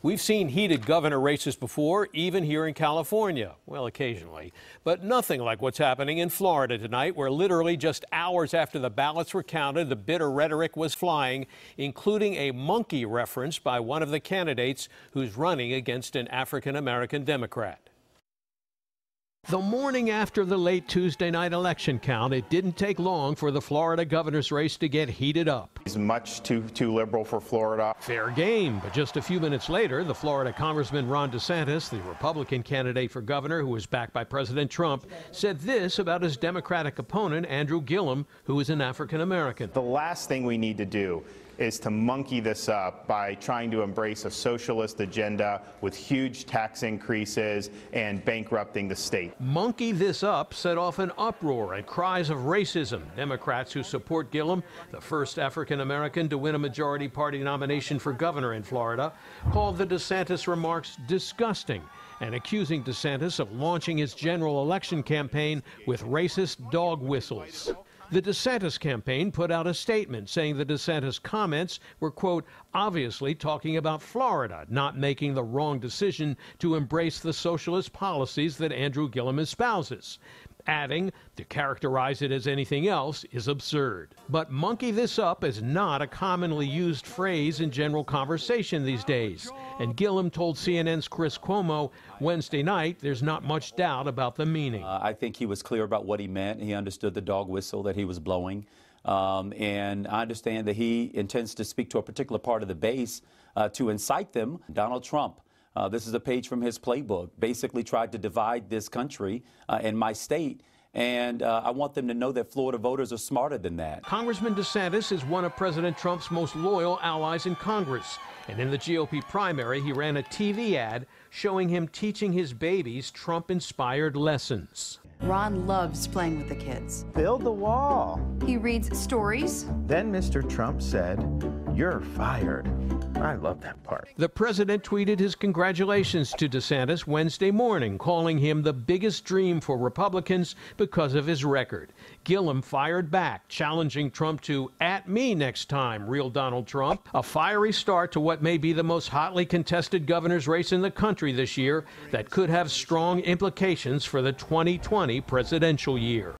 We've seen heated governor races before, even here in California. Well, occasionally. But nothing like what's happening in Florida tonight, where literally just hours after the ballots were counted, the bitter rhetoric was flying, including a monkey reference by one of the candidates who's running against an African-American Democrat. The morning after the late Tuesday night election count, it didn't take long for the Florida governor's race to get heated up. He's much too liberal for Florida. Fair game, but just a few minutes later, the Florida Congressman Ron DeSantis, the Republican candidate for governor who was backed by President Trump, said this about his Democratic opponent, Andrew Gillum, who is an African American. The last thing we need to do is to monkey this up by trying to embrace a socialist agenda with huge tax increases and bankrupting the state. Monkey this up set off an uproar and cries of racism. Democrats who support Gillum, the first African American to win a majority party nomination for governor in Florida, called the DeSantis remarks disgusting and accusing DeSantis of launching his general election campaign with racist dog whistles. The DeSantis campaign put out a statement saying the DeSantis comments were, quote, obviously talking about Florida not making the wrong decision to embrace the socialist policies that Andrew Gillum espouses, adding to characterize it as anything else is absurd. But monkey this up is not a commonly used phrase in general conversation these days. And Gillum told CNN's Chris Cuomo Wednesday night there's not much doubt about the meaning. I think he was clear about what he meant. He understood the dog whistle that he was blowing. And I understand that he intends to speak to a particular part of the base to incite them. Donald Trump, this is a page from his playbook, basically tried to divide this country and my state. And I want them to know that Florida voters are smarter than that. Congressman DeSantis is one of President Trump's most loyal allies in Congress. And in the GOP primary, he ran a TV ad showing him teaching his babies Trump-inspired lessons. Ron loves playing with the kids. Build the wall. He reads stories. Then Mr. Trump said, "You're fired." I love that part. The president tweeted his congratulations to DeSantis Wednesday morning, calling him the biggest dream for Republicans because of his record. Gillum fired back, challenging Trump to "at me next time, real Donald Trump." A fiery start to what may be the most hotly contested governor's race in the country this year that could have strong implications for the 2020 presidential year.